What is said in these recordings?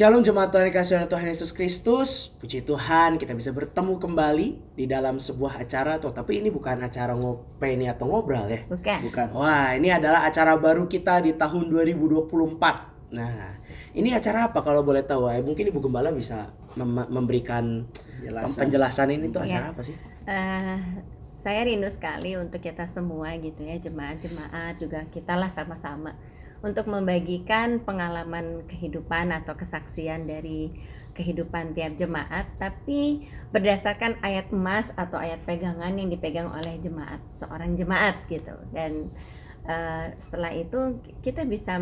Shalom jemaat Tuhan yang dikasihi oleh Tuhan Yesus Kristus. Puji Tuhan kita bisa bertemu kembali di dalam sebuah acara tapi ini bukan acara ngopeni atau ngobrol ya. Bukan. Wah, ini adalah acara baru kita di tahun 2024. Nah, ini acara apa kalau boleh tahu? Mungkin Ibu Gembala bisa memberikan penjelasan ini tuh acara apa sih? Saya rindu sekali untuk kita semua gitu ya, jemaat-jemaat juga kita lah sama-sama untuk membagikan pengalaman kehidupan atau kesaksian dari kehidupan tiap jemaat, tapi berdasarkan ayat emas atau ayat pegangan yang dipegang oleh seorang jemaat gitu. Dan setelah itu kita bisa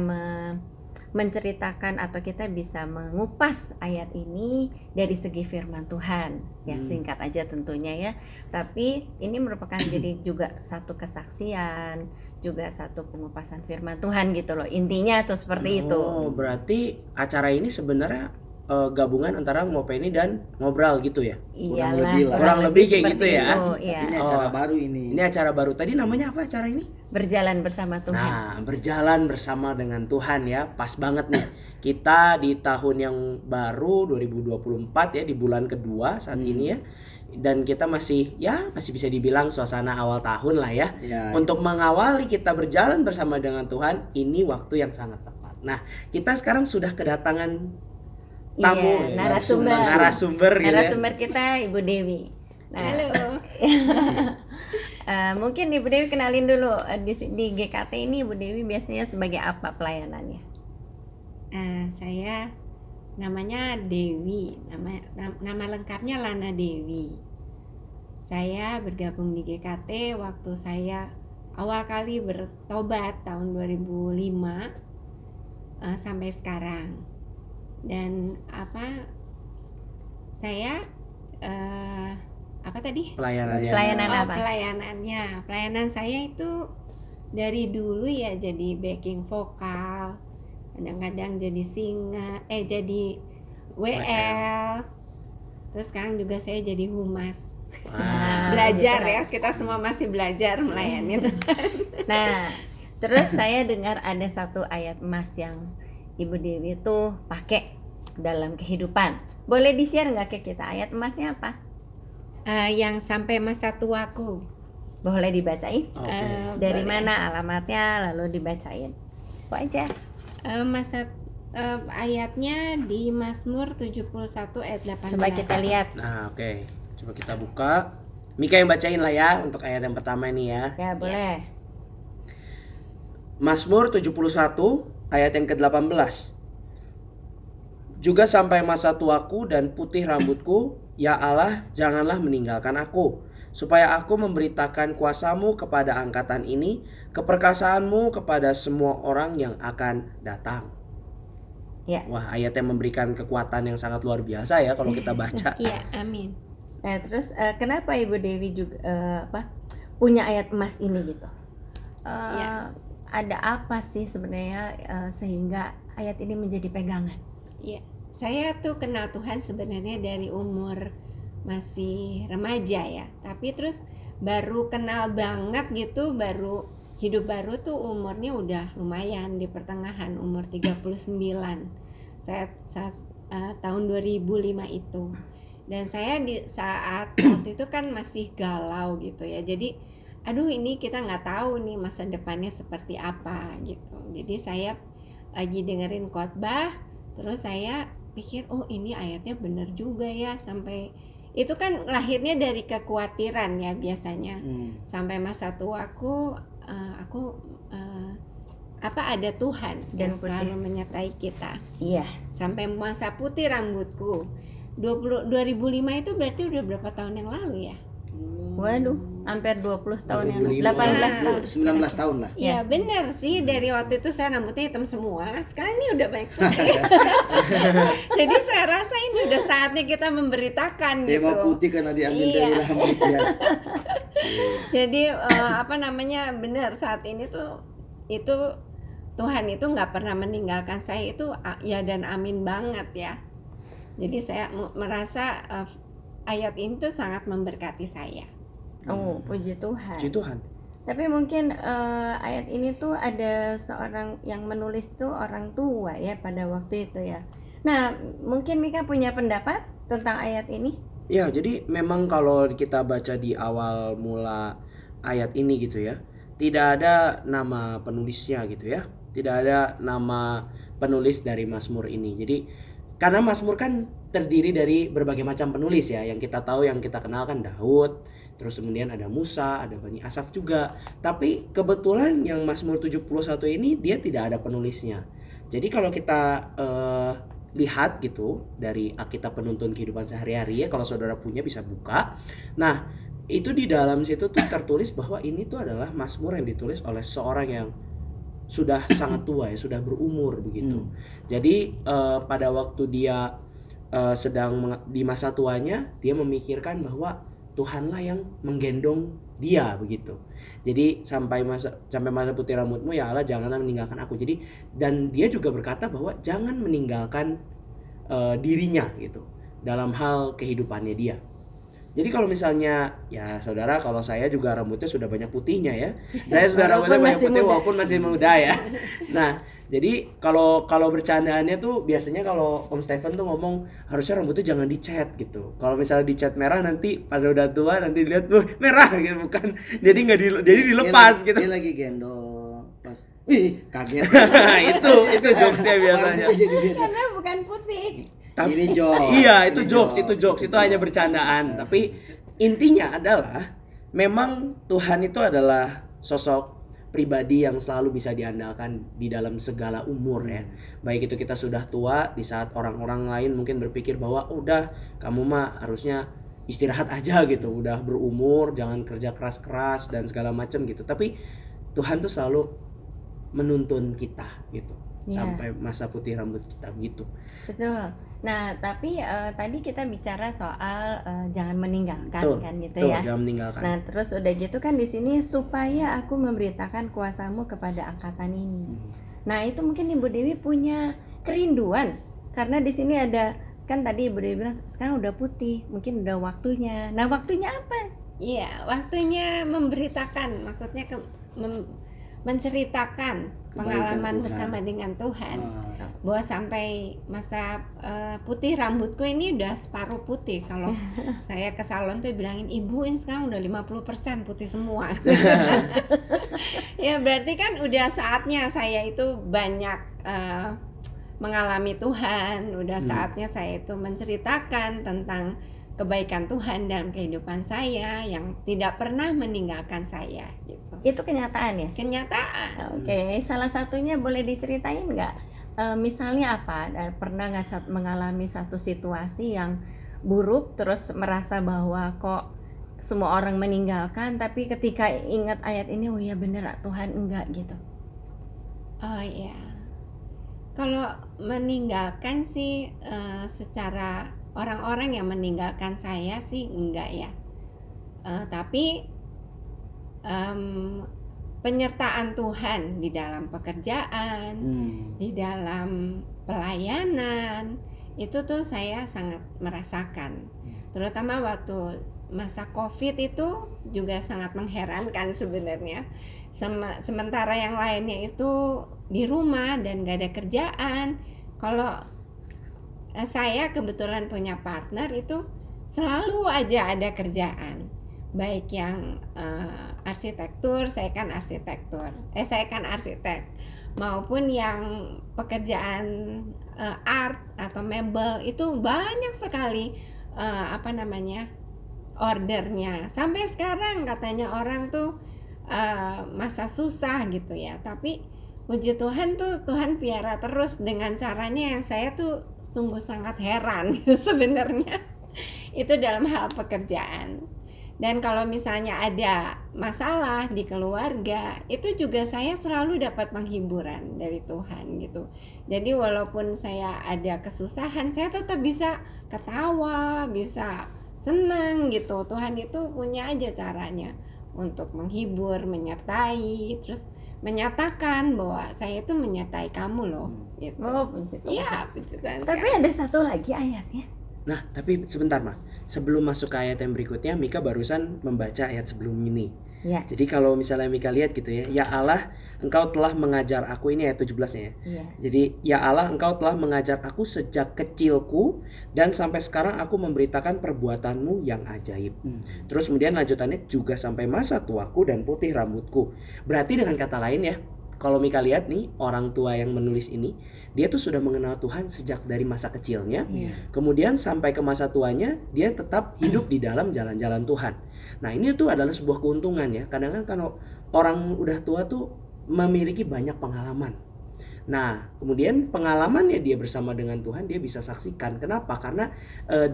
menceritakan atau kita bisa mengupas ayat ini dari segi firman Tuhan ya, singkat aja tentunya ya, tapi ini merupakan jadi juga satu kesaksian, juga satu pengupasan firman Tuhan gitu loh, intinya tuh seperti itu. Oh, berarti acara ini sebenarnya gabungan antara ngopeni dan ngobrol gitu ya? Kurang lebih kayak gitu ya. Iya. Ini acara baru ini. Ini acara baru. Tadi namanya apa acara ini? Berjalan bersama Tuhan. Nah, berjalan bersama dengan Tuhan ya. Pas banget nih. Kita di tahun yang baru 2024 ya, di bulan kedua saat ini ya. Dan kita masih bisa dibilang suasana awal tahun lah ya. Untuk mengawali kita berjalan bersama dengan Tuhan, ini waktu yang sangat tepat. Nah, kita sekarang sudah kedatangan tamu, narasumber kita Ibu Dewi. Nah, halo. Mungkin Ibu Dewi kenalin dulu di GKT ini Ibu Dewi biasanya sebagai apa pelayanannya? Saya namanya Dewi, nama lengkapnya Lana Dewi. Saya bergabung di GKT waktu saya awal kali bertobat tahun 2005 sampai sekarang. Dan saya apa tadi? Pelayanan saya itu dari dulu ya jadi backing vokal, kadang-kadang jadi jadi WL, terus sekarang juga saya jadi humas. Belajar ya, kita semua masih belajar melayani. Nah, terus saya dengar ada satu ayat emas yang Ibu Dewi tuh pakai dalam kehidupan. Boleh di-share nggak ke kita ayat emasnya apa? Yang sampai masa tuaku. Boleh dibacain? Dari boleh. mana alamatnya lalu dibacain? Kok aja? Ayatnya di Mazmur 71 ayat 18. Coba kita lihat. Nah, oke. Coba kita buka. Mika yang bacain lah ya untuk ayat yang pertama ini ya. Ya, boleh. Mazmur 71 ayat yang ke-18. Juga sampai masa tuaku dan putih rambutku, ya Allah, janganlah meninggalkan aku, supaya aku memberitakan kuasamu kepada angkatan ini, keperkasaanmu kepada semua orang yang akan datang. Ya. Wah, ayat yang memberikan kekuatan yang sangat luar biasa ya kalau kita baca. Iya, amin. Nah, terus kenapa Ibu Dewi juga punya ayat emas ini gitu? Ada apa sih sebenarnya sehingga ayat ini menjadi pegangan? Ya, saya tuh kenal Tuhan sebenarnya dari umur masih remaja ya, tapi terus baru kenal banget gitu, baru hidup baru tuh umurnya udah lumayan di pertengahan umur 39. Saya tahun 2005 itu. Dan saya di saat waktu itu kan masih galau gitu ya. Jadi aduh, ini kita nggak tahu nih masa depannya seperti apa gitu. Jadi saya lagi dengerin khotbah, terus saya pikir oh ini ayatnya bener juga ya, sampai itu kan lahirnya dari kekhawatiran ya biasanya. Sampai masa tuaku aku ada Tuhan Dan yang selalu menyertai kita. Iya. Sampai masa putih rambutku 2005 itu berarti udah berapa tahun yang lalu ya? Waduh, hampir 20 tahun yang 2005. 18 tahun. 19 tahun lah. Ya benar sih, dari waktu itu saya rambutnya hitam semua. Sekarang ini udah banyak putih. Jadi saya rasa ini udah saatnya kita memberitakan gitu. Tema putih karena diambil dari rambut ya. Jadi benar saat ini tuh itu Tuhan itu nggak pernah meninggalkan saya, itu ya dan amin banget ya. Jadi saya merasa ayat ini tuh sangat memberkati saya. Oh, puji Tuhan. Puji Tuhan. Tapi mungkin ayat ini tuh ada seorang yang menulis tuh orang tua ya pada waktu itu ya. Nah, mungkin Mika punya pendapat tentang ayat ini? Ya, jadi memang kalau kita baca di awal mula ayat ini gitu ya, tidak ada nama penulisnya gitu ya. Tidak ada nama penulis dari Mazmur ini. Jadi karena Mazmur kan terdiri dari berbagai macam penulis ya, yang kita tahu, yang kita kenal kan Daud, terus kemudian ada Musa, ada Bani Asaf juga. Tapi kebetulan yang Mazmur 71 ini dia tidak ada penulisnya. Jadi kalau kita lihat gitu dari Alkitab Penuntun Kehidupan Sehari-hari ya, kalau saudara punya bisa buka. Nah, itu di dalam situ tuh tertulis bahwa ini tuh adalah Mazmur yang ditulis oleh seorang yang sudah sangat tua ya, sudah berumur begitu. Jadi pada waktu dia sedang di masa tuanya, dia memikirkan bahwa Tuhanlah yang menggendong dia begitu. Jadi sampai masa putih rambutmu ya Allah, janganlah meninggalkan aku. Jadi dan dia juga berkata bahwa jangan meninggalkan dirinya gitu dalam hal kehidupannya dia. Jadi kalau misalnya ya saudara, kalau saya juga rambutnya sudah banyak putihnya ya. Saya sudah rambutnya banyak putih walaupun masih muda ya. Nah, jadi kalau bercandaannya tuh biasanya kalau Om Stephen tuh ngomong harusnya rambutnya jangan dicat gitu. Kalau misalnya dicat merah nanti pada udah tua nanti dilihat tuh merah gitu, bukan. Jadi jadi dilepas gitu. Dia lagi gendong pas. Wih, kaget. itu jokesnya biasanya. Karena bukan putih. Ini jokes. Iya, itu jokes, itu hanya bercandaan. Tapi intinya adalah memang Tuhan itu adalah sosok pribadi yang selalu bisa diandalkan di dalam segala umur ya. Baik itu kita sudah tua, di saat orang-orang lain mungkin berpikir bahwa udah kamu mah harusnya istirahat aja gitu, udah berumur, jangan kerja keras-keras dan segala macam gitu. Tapi Tuhan tuh selalu menuntun kita gitu. Sampai masa putih rambut kita gitu. Betul. Nah, tapi tadi kita bicara soal jangan meninggalkan kan gitu ya. Jangan meninggalkan. Nah, terus udah gitu kan di sini supaya aku memberitakan kuasamu kepada angkatan ini. Nah, itu mungkin Ibu Dewi punya kerinduan karena di sini ada kan tadi Ibu Dewi bilang sekarang udah putih, mungkin udah waktunya. Nah, waktunya apa? Iya, waktunya memberitakan, maksudnya menceritakan pengalaman Tuhan. bersama dengan Tuhan. Bahwa sampai masa putih rambutku ini udah separuh putih. Kalau saya ke salon tuh bilangin, ibu ini sekarang udah 50% putih semua. Ya berarti kan udah saatnya saya itu banyak mengalami Tuhan. Udah saatnya saya itu menceritakan tentang kebaikan Tuhan dalam kehidupan saya yang tidak pernah meninggalkan saya gitu. Itu kenyataan ya? Kenyataan. Oke, salah satunya boleh diceritain nggak? Misalnya apa? Pernah nggak mengalami satu situasi yang buruk terus merasa bahwa kok semua orang meninggalkan, tapi ketika ingat ayat ini, oh ya bener Tuhan enggak gitu. Oh iya. Kalau meninggalkan sih secara orang-orang yang meninggalkan saya sih enggak ya. Tapi penyertaan Tuhan di dalam pekerjaan, di dalam pelayanan, itu tuh saya sangat merasakan. Terutama waktu masa COVID itu juga sangat mengherankan sebenarnya. Sementara yang lainnya itu di rumah dan gak ada kerjaan. Kalau saya kebetulan punya partner itu selalu aja ada kerjaan. Baik yang arsitektur, saya kan arsitek, maupun yang pekerjaan art atau mebel itu banyak sekali ordernya. Sampai sekarang katanya orang tuh masa susah gitu ya, tapi puji Tuhan tuh Tuhan piara terus dengan caranya yang saya tuh sungguh sangat heran sebenarnya itu dalam hal pekerjaan. Dan kalau misalnya ada masalah di keluarga, itu juga saya selalu dapat penghiburan dari Tuhan gitu. Jadi walaupun saya ada kesusahan, saya tetap bisa ketawa, bisa senang gitu. Tuhan itu punya aja caranya untuk menghibur, menyertai, terus menyatakan bahwa saya itu menyertai kamu loh gitu. Oh, puji Tuhan. Iya, puji Tuhan. Tapi ada satu lagi ayatnya. Nah, tapi sebentar Mah. Sebelum masuk ke ayat yang berikutnya, Mika barusan membaca ayat sebelum ini. Ya. Jadi kalau misalnya Mika lihat gitu ya, ya Allah, Engkau telah mengajar aku, ini ayat 17-nya ya. Iya. Jadi, ya Allah, Engkau telah mengajar aku sejak kecilku dan sampai sekarang aku memberitakan perbuatanmu yang ajaib. Terus kemudian lanjutannya, juga sampai masa tuaku dan putih rambutku. Berarti dengan kata lain ya, kalau Mika lihat nih, orang tua yang menulis ini, dia tuh sudah mengenal Tuhan sejak dari masa kecilnya. Kemudian sampai ke masa tuanya, dia tetap hidup di dalam jalan-jalan Tuhan. Nah, ini tuh adalah sebuah keuntungan ya. Kadang-kadang kalau orang udah tua tuh memiliki banyak pengalaman. Nah, kemudian pengalamannya dia bersama dengan Tuhan, dia bisa saksikan. Kenapa? Karena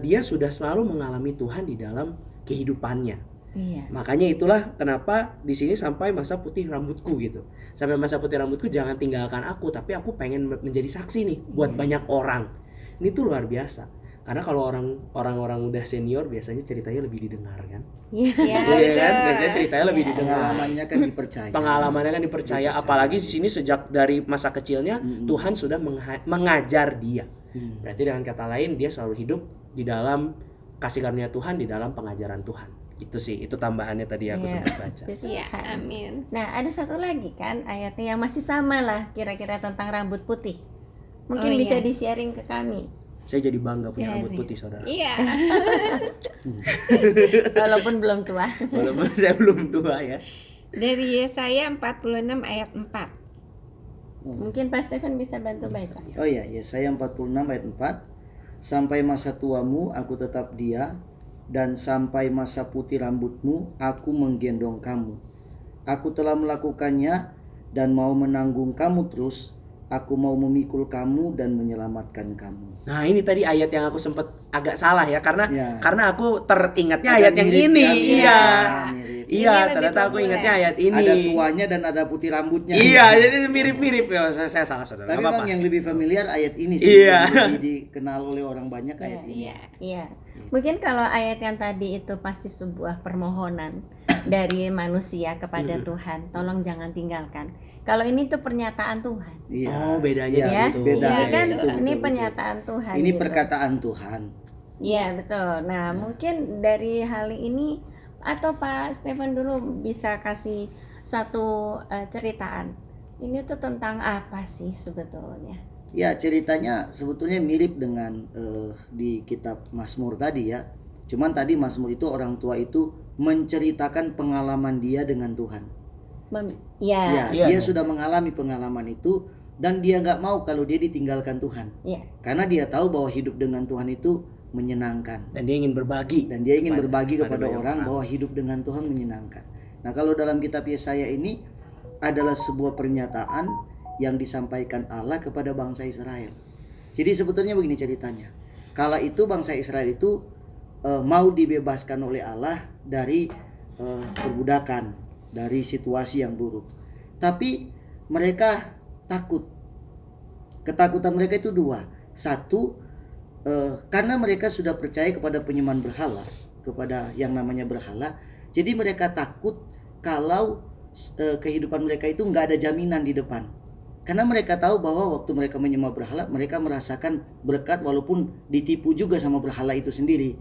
dia sudah selalu mengalami Tuhan di dalam kehidupannya. Iya. Makanya itulah kenapa di sini sampai masa putih rambutku gitu. Sampai masa putih rambutku, jangan tinggalkan aku, tapi aku pengen menjadi saksi nih buat banyak orang. Ini tuh luar biasa. Karena kalau orang-orang udah senior biasanya ceritanya lebih didengar kan. Iya. Ya, Iya kan? betul. Biasanya ceritanya lebih didengar. Pengalamannya kan dipercaya. Pengalamannya kan dipercaya, apalagi di sini sejak dari masa kecilnya Tuhan sudah mengajar dia. Berarti dengan kata lain dia selalu hidup di dalam kasih karunia Tuhan, di dalam pengajaran Tuhan. Itu sih, itu tambahannya tadi aku Iya. sempat baca. Jadi, Ya, amin. nah ada satu lagi kan ayatnya yang masih sama lah kira-kira tentang rambut putih. Mungkin Oh, bisa iya. di-sharing ke kami. Saya jadi bangga punya Ya, rambut iya. putih, saudara. Iya. Walaupun belum tua. Walaupun saya belum tua ya. Dari Yesaya 46 ayat 4. Mungkin Pak Stephen bisa bantu baca. Oh ya, Yesaya 46 ayat 4. Sampai masa tuamu aku tetap dia, dan sampai masa putih rambutmu aku menggendong kamu. Aku telah melakukannya dan mau menanggung kamu terus. Aku mau memikul kamu dan menyelamatkan kamu. Nah, ini tadi ayat yang aku sempat agak salah ya, karena Ya. karena aku teringatnya Agak ayat yang mirip ini. ya, Iya. mirip. Iya, Ini lebih ternyata aku populer. ingatnya ayat ini. Ada tuanya dan ada putih rambutnya. Iya, jadi mirip-mirip ya. Saya salah, saudara. Tapi Nggak memang apa-apa. yang lebih familiar ayat ini sih. Iya. Yang dikenal oleh orang banyak ayat ini. Iya. Iya. Mungkin kalau ayat yang tadi itu pasti sebuah permohonan dari manusia kepada Tuhan, tolong jangan tinggalkan. Kalau ini tuh pernyataan Tuhan. Iya. Oh, bedanya Iya, di Ya, situ. beda. ini Iya, kan betul, ini betul. pernyataan Tuhan. Ini gitu. perkataan Tuhan. Iya betul. Nah mungkin dari hal ini atau Pak Stephen dulu bisa kasih satu ceritaan. Ini tuh tentang apa sih sebetulnya? Ya, ceritanya sebetulnya mirip dengan di kitab Mazmur tadi ya. Cuman tadi Mazmur itu orang tua itu menceritakan pengalaman dia dengan Tuhan. Ya, Iya, dia iya. sudah mengalami pengalaman itu dan dia nggak mau kalau dia ditinggalkan Tuhan. Iya. Karena dia tahu bahwa hidup dengan Tuhan itu menyenangkan. Dan dia ingin berbagi. Dan dia ingin berbagi kepada banyak orang bahwa hidup dengan Tuhan menyenangkan. Nah, kalau dalam kitab Yesaya ini adalah sebuah pernyataan yang disampaikan Allah kepada bangsa Israel. Jadi sebetulnya begini ceritanya. Kala itu bangsa Israel itu mau dibebaskan oleh Allah dari perbudakan, dari situasi yang buruk. Tapi mereka takut. Ketakutan mereka itu dua. Satu, karena mereka sudah percaya kepada penyembahan berhala, kepada yang namanya berhala. Jadi mereka takut kalau kehidupan mereka itu nggak ada jaminan di depan. Karena mereka tahu bahwa waktu mereka menyembah berhala, mereka merasakan berkat walaupun ditipu juga sama berhala itu sendiri.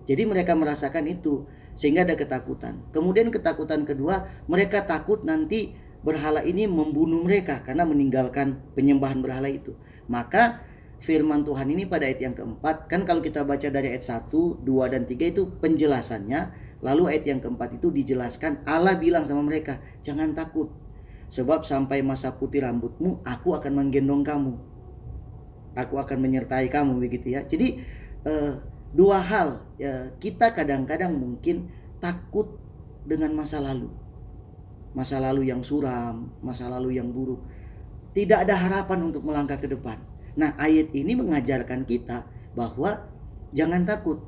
Jadi mereka merasakan itu, sehingga ada ketakutan. Kemudian ketakutan kedua, mereka takut nanti berhala ini membunuh mereka karena meninggalkan penyembahan berhala itu. Maka firman Tuhan ini pada ayat yang keempat, kan kalau kita baca dari ayat 1, 2, dan 3 itu penjelasannya. Lalu ayat yang keempat itu dijelaskan, Allah bilang sama mereka, jangan takut. Sebab sampai masa putih rambutmu, aku akan menggendong kamu. Aku akan menyertai kamu, begitu ya. Jadi dua hal, kita kadang-kadang mungkin takut dengan masa lalu. Masa lalu yang suram, masa lalu yang buruk. Tidak ada harapan untuk melangkah ke depan. Nah, ayat ini mengajarkan kita bahwa jangan takut.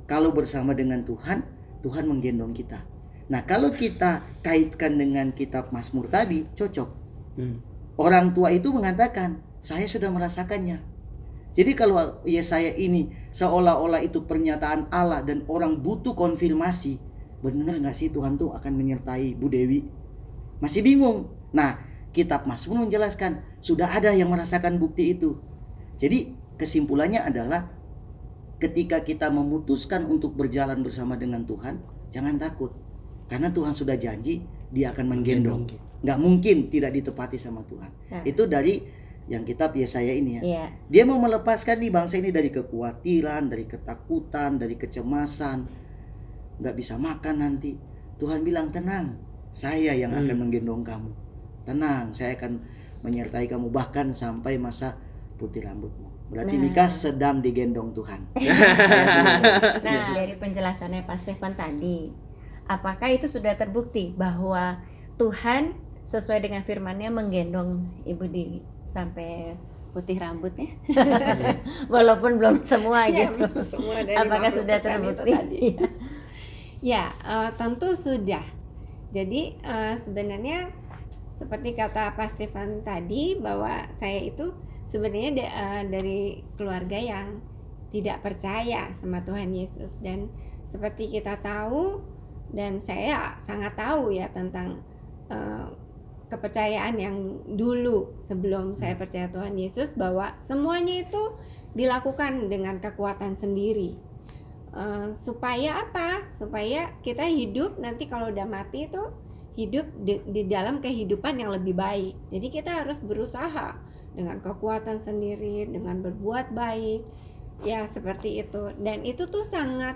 Kalau bersama dengan Tuhan, Tuhan menggendong kita. Nah, kalau kita kaitkan dengan kitab Mazmur tadi, cocok. Orang tua itu mengatakan, saya sudah merasakannya. Jadi kalau Yesaya ini seolah-olah itu pernyataan Allah dan orang butuh konfirmasi, benar nggak sih Tuhan tuh akan menyertai Bu Dewi? Masih bingung. Nah, kitab Mazmur menjelaskan, sudah ada yang merasakan bukti itu. Jadi kesimpulannya adalah ketika kita memutuskan untuk berjalan bersama dengan Tuhan, jangan takut. Karena Tuhan sudah janji dia akan menggendong. Nggak mungkin tidak ditepati sama Tuhan. Itu dari yang kitab Yesaya ini ya. Iya. Dia mau melepaskan nih bangsa ini dari kekhawatiran, dari ketakutan, dari kecemasan. Nggak bisa makan nanti. Tuhan bilang, tenang, saya yang akan menggendong kamu. Tenang, saya akan menyertai kamu bahkan sampai masa putih rambutmu. Berarti Mika sedang digendong Tuhan. Nah, dari penjelasannya Pak Stefan tadi, apakah itu sudah terbukti bahwa Tuhan sesuai dengan firman-Nya menggendong Ibu Dewi sampai putih rambutnya? Walaupun belum semua Ya, gitu. belum semua dari Apakah sudah 50% itu terbukti? tadi. Ya, tentu sudah. Jadi sebenarnya seperti kata Pak Stefan tadi, bahwa saya itu sebenarnya dari keluarga yang tidak percaya sama Tuhan Yesus, dan seperti kita tahu dan saya sangat tahu ya tentang kepercayaan yang dulu sebelum saya percaya Tuhan Yesus, bahwa semuanya itu dilakukan dengan kekuatan sendiri. Supaya apa? Supaya kita hidup nanti kalau udah mati itu hidup di dalam kehidupan yang lebih baik. Jadi kita harus berusaha dengan kekuatan sendiri, dengan berbuat baik, ya seperti itu. Dan itu tuh sangat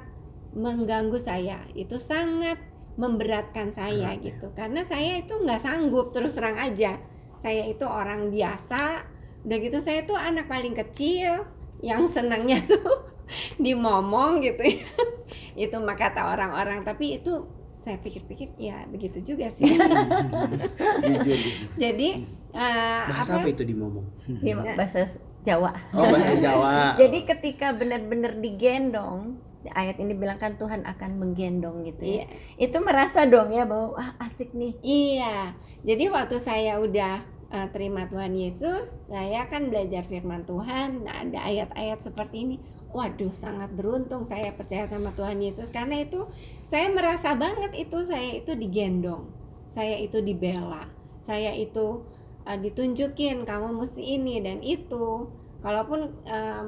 mengganggu saya, itu sangat memberatkan saya gitu. Karena saya itu nggak sanggup, terus terang aja. Saya itu orang biasa, udah gitu saya tuh anak paling kecil yang senangnya tuh dimomong gitu ya. Itu mah kata orang-orang, tapi itu saya pikir-pikir ya begitu juga sih. Jujur. Jadi Bahasa apa itu dimomong? di bahasa Jawa. Oh, bahasa Jawa. Jadi ketika benar-benar digendong, ayat ini bilang kan Tuhan akan menggendong gitu ya. Itu merasa dong ya bahwa asik nih. Iya, jadi waktu saya udah terima Tuhan Yesus, saya kan belajar firman Tuhan. Nah, ada ayat-ayat seperti ini. Waduh, sangat beruntung saya percaya sama Tuhan Yesus, karena itu saya merasa banget itu saya itu digendong, saya itu dibela, saya itu ditunjukin kamu mesti ini dan itu. Kalaupun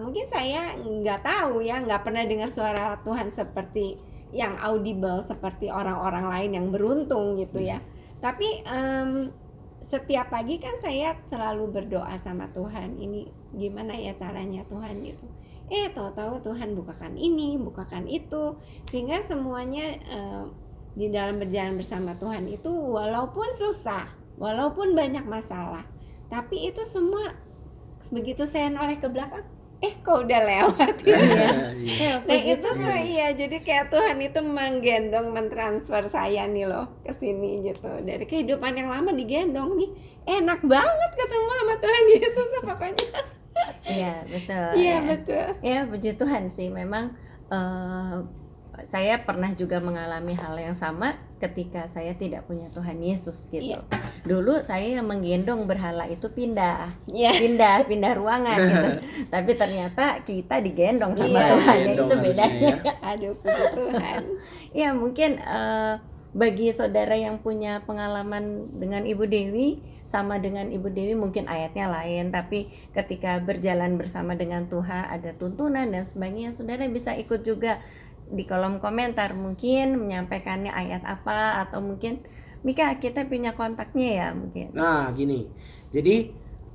mungkin saya nggak tahu ya, nggak pernah dengar suara Tuhan seperti yang audible seperti orang-orang lain yang beruntung gitu ya. Tapi setiap pagi kan saya selalu berdoa sama Tuhan, ini gimana ya caranya Tuhan gitu. Tahu-tahu Tuhan bukakan ini, bukakan itu, sehingga semuanya di dalam berjalan bersama Tuhan itu walaupun susah, walaupun banyak masalah, tapi itu semua begitu saya noleh ke belakang, kok udah lewat gitu ya. Nah itu tuh iya, jadi kayak Tuhan itu menggendong, mentransfer saya nih loh ke sini gitu. Dari kehidupan yang lama digendong nih, enak banget ketemu sama Tuhan Yesus pokoknya. Iya betul. Iya betul. Ya puji Tuhan sih, memang saya pernah juga mengalami hal yang sama ketika saya tidak punya Tuhan Yesus gitu. Iya. Dulu saya yang menggendong berhala itu pindah ruangan gitu. Tapi ternyata kita digendong sama Iya, Tuhan, ya digendong itu harusnya bedanya. ya. Aduh puji Tuhan. Ya mungkin bagi saudara yang punya pengalaman dengan Ibu Dewi, sama dengan Ibu Dewi mungkin ayatnya lain, tapi ketika berjalan bersama dengan Tuhan ada tuntunan dan sebagainya, saudara bisa ikut juga di kolom komentar, mungkin menyampaikannya ayat apa, atau mungkin Mika kita punya kontaknya ya mungkin. Nah gini, jadi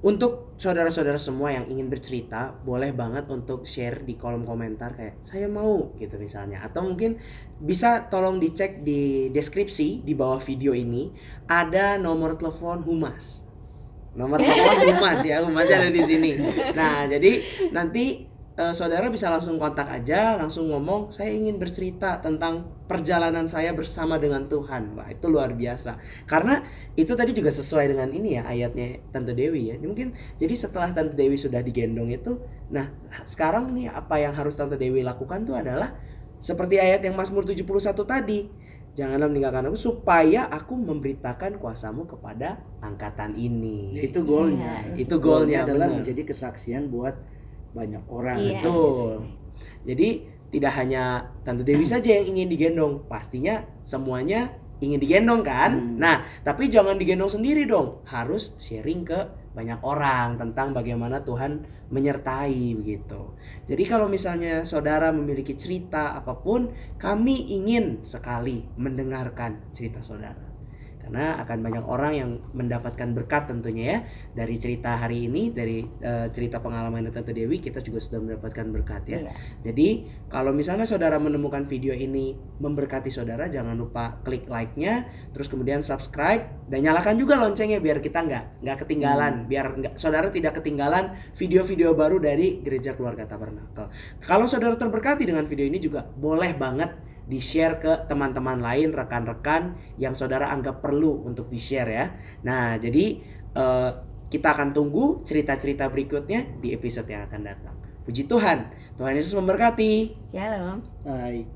untuk saudara-saudara semua yang ingin bercerita, boleh banget untuk share di kolom komentar kayak saya mau gitu misalnya. Atau mungkin bisa tolong dicek di deskripsi di bawah video ini, ada nomor telepon Humas. Nomor telepon Humas ya, Humasnya ada di sini. Nah jadi nanti saudara bisa langsung kontak aja, langsung ngomong saya ingin bercerita tentang perjalanan saya bersama dengan Tuhan. Wah itu luar biasa, karena itu tadi juga sesuai dengan ini ya ayatnya Tante Dewi ya. Mungkin jadi setelah Tante Dewi sudah digendong itu, nah sekarang nih apa yang harus Tante Dewi lakukan tuh adalah seperti ayat yang Mazmur 71 tadi, janganlah meninggalkan aku supaya aku memberitakan kuasamu kepada angkatan ini. Itu goalnya. Itu goalnya adalah benar. menjadi kesaksian buat banyak orang. Iya. Betul. Jadi tidak hanya Tante Dewi saja yang ingin digendong, pastinya semuanya ingin digendong kan? Nah, tapi jangan digendong sendiri dong. Harus sharing ke banyak orang tentang bagaimana Tuhan menyertai begitu. Jadi kalau misalnya saudara memiliki cerita apapun, kami ingin sekali mendengarkan cerita saudara. Karena akan banyak orang yang mendapatkan berkat tentunya ya. Dari cerita hari ini, dari cerita pengalaman Tante Dewi, kita juga sudah mendapatkan berkat ya. Iya. Jadi kalau misalnya saudara menemukan video ini memberkati saudara, jangan lupa klik like-nya, terus kemudian subscribe dan nyalakan juga loncengnya biar kita nggak ketinggalan, biar saudara tidak ketinggalan video-video baru dari Gereja Keluarga Tabernakel. Kalau saudara terberkati dengan video ini juga boleh banget di-share ke teman-teman lain, rekan-rekan yang saudara anggap perlu untuk di-share ya. Nah, jadi kita akan tunggu cerita-cerita berikutnya di episode yang akan datang. Puji Tuhan, Tuhan Yesus memberkati. Shalom. Hai.